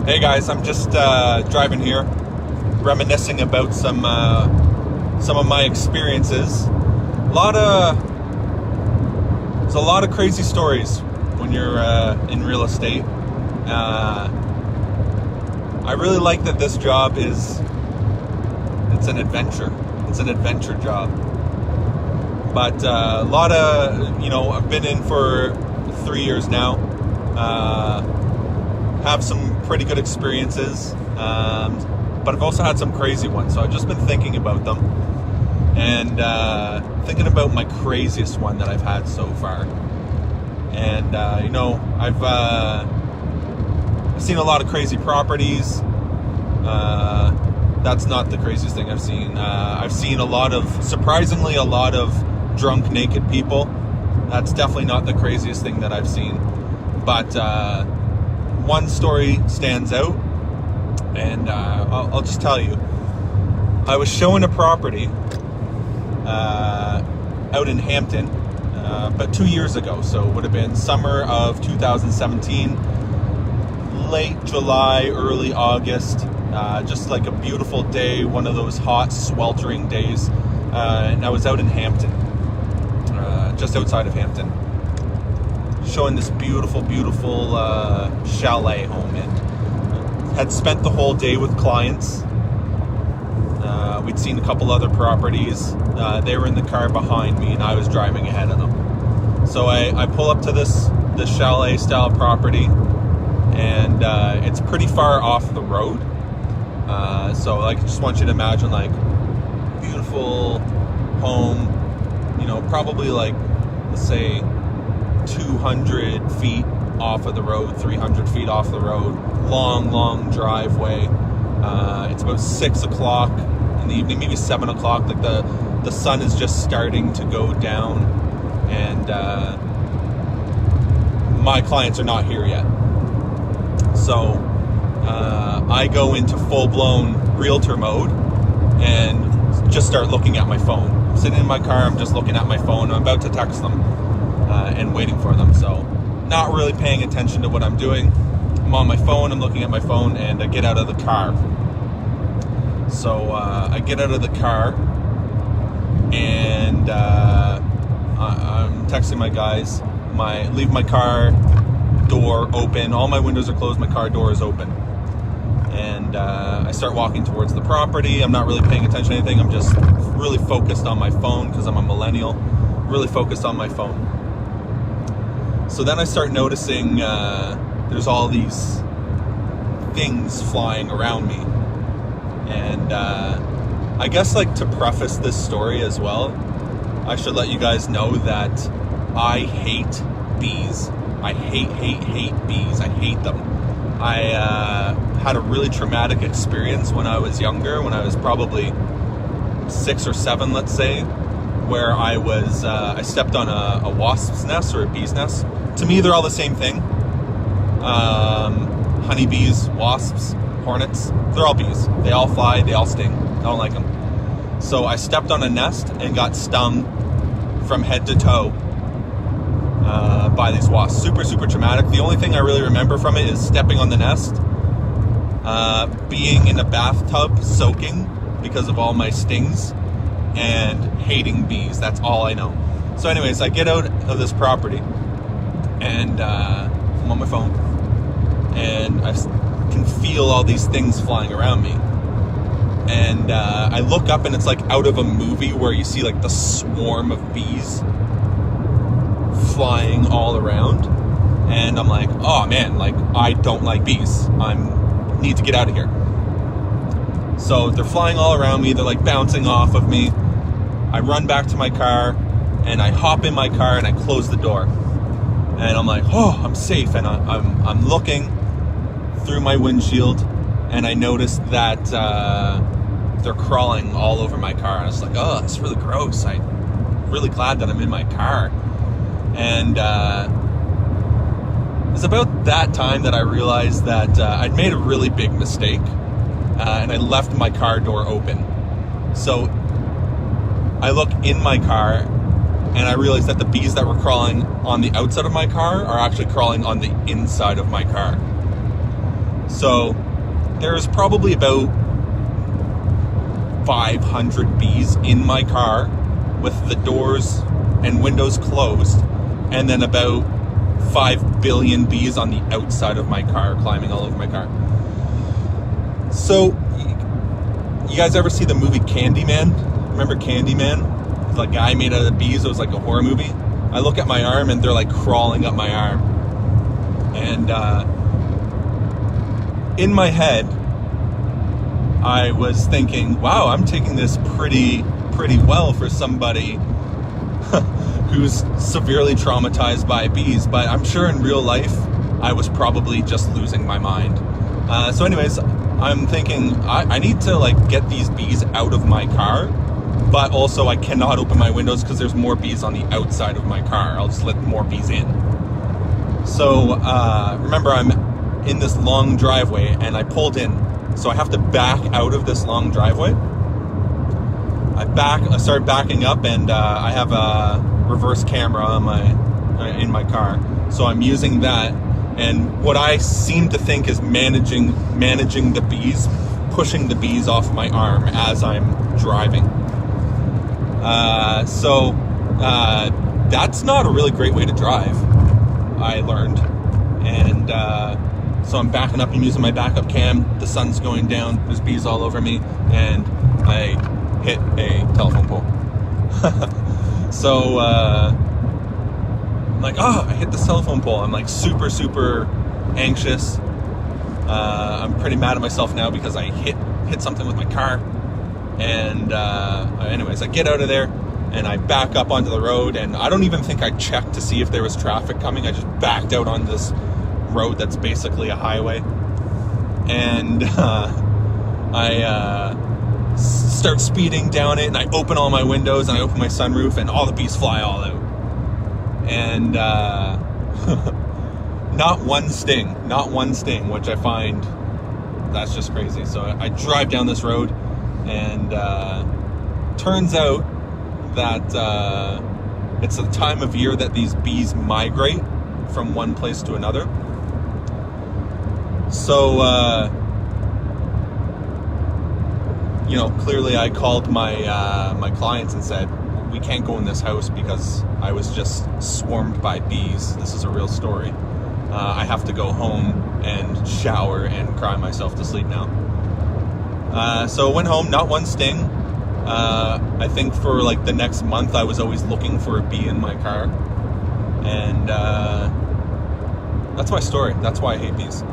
Hey guys, I'm just driving here, reminiscing about some of my experiences. There's a lot of crazy stories when you're in real estate. I really like that this job it's an adventure. It's an adventure job. But a lot of, I've been in for 3 years now. Have some pretty good experiences, but I've also had some crazy ones. So I've just been thinking about them and thinking about my craziest one that I've had so far. And I've seen a lot of crazy properties. That's not the craziest thing I've seen. I've seen surprisingly a lot of drunk, naked people. That's definitely not the craziest thing that I've seen. But one story stands out, and I'll just tell you. I was showing a property out in Hampton about 2 years ago, so it would have been summer of 2017, late July, early August, just like a beautiful day, one of those hot, sweltering days, and I was out in Hampton, just outside of Hampton, showing this beautiful chalet home, and had spent the whole day with clients. We'd seen a couple other properties. They were in the car behind me, and I was driving ahead of them. So I pull up to this chalet style property, and it's pretty far off the road. So I just want you to imagine, like, beautiful home, probably like, let's say 200 feet off of the road, 300 feet off the road, long driveway. It's about 6 o'clock in the evening, maybe 7 o'clock, like the sun is just starting to go down, and my clients are not here yet. So I go into full-blown realtor mode and just start looking at my phone. I'm sitting in my car, I'm just looking at my phone. I'm about to text them and waiting for them. So not really paying attention to what I'm doing. I'm on my phone, I'm looking at my phone, and I get out of the car. So I get out of the car, and I'm texting my guys. Leave my car door open. All my windows are closed, my car door is open. And I start walking towards the property. I'm not really paying attention to anything. I'm just really focused on my phone because I'm a millennial. Really focused on my phone. So then I start noticing there's all these things flying around me. And I guess, like, to preface this story as well, I should let you guys know that I hate bees. I hate bees. I hate them. I had a really traumatic experience when I was younger, when I was probably 6 or 7, let's say, where I stepped on a wasp's nest or a bee's nest. To me, they're all the same thing. Honeybees, wasps, hornets, they're all bees. They all fly, they all sting. I don't like them. So I stepped on a nest and got stung from head to toe by these wasps. Super traumatic. The only thing I really remember from it is stepping on the nest, being in a bathtub soaking because of all my stings, and hating bees. That's all I know. So anyways, I get out of this property, and I'm on my phone, and I can feel all these things flying around me. And I look up, and it's like out of a movie where you see, like, the swarm of bees flying all around. And I'm like, oh man, like, I don't like bees. Need to get out of here. So they're flying all around me. They're, like, bouncing off of me. I run back to my car, and I hop in my car, and I close the door. And I'm like, oh, I'm safe. And I'm looking through my windshield, and I noticed that they're crawling all over my car. And I was like, oh, that's really gross. I'm really glad that I'm in my car. And it's about that time that I realized that I'd made a really big mistake, and I left my car door open. So I look in my car, and I realized that the bees that were crawling on the outside of my car are actually crawling on the inside of my car. So there's probably about 500 bees in my car with the doors and windows closed, and then about 5 billion bees on the outside of my car, climbing all over my car. So, you guys ever see the movie Candyman? Remember Candyman? It's like a guy made out of bees. It was like a horror movie. I look at my arm and they're like crawling up my arm. And in my head, I was thinking, wow, I'm taking this pretty well for somebody who's severely traumatized by bees. But I'm sure in real life, I was probably just losing my mind. So anyways, I'm thinking I need to like get these bees out of my car, but also I cannot open my windows because there's more bees on the outside of my car. I'll just let more bees in. So remember, I'm in this long driveway and I pulled in, so I have to back out of this long driveway. I start backing up, and I have a reverse camera on in my car, so I'm using that. And what I seem to think is managing the bees, pushing the bees off my arm as I'm driving. So that's not a really great way to drive, I learned. And so I'm backing up and using my backup cam. The sun's going down, there's bees all over me, and I hit a telephone pole. So I'm like, I hit this telephone pole. I'm like super anxious. I'm pretty mad at myself now because I hit something with my car. And anyways, I get out of there and I back up onto the road, and I don't even think I checked to see if there was traffic coming. I just backed out on this road that's basically a highway. And I start speeding down it, and I open all my windows and I open my sunroof, and all the bees fly all out. And not one sting, which I find that's just crazy. So I drive down this road, and turns out that it's the time of year that these bees migrate from one place to another. So clearly I called my clients and said, we can't go in this house because I was just swarmed by bees. This is a real story. I have to go home and shower and cry myself to sleep now. So I went home, not one sting. I think for like the next month, I was always looking for a bee in my car. And that's my story. That's why I hate bees.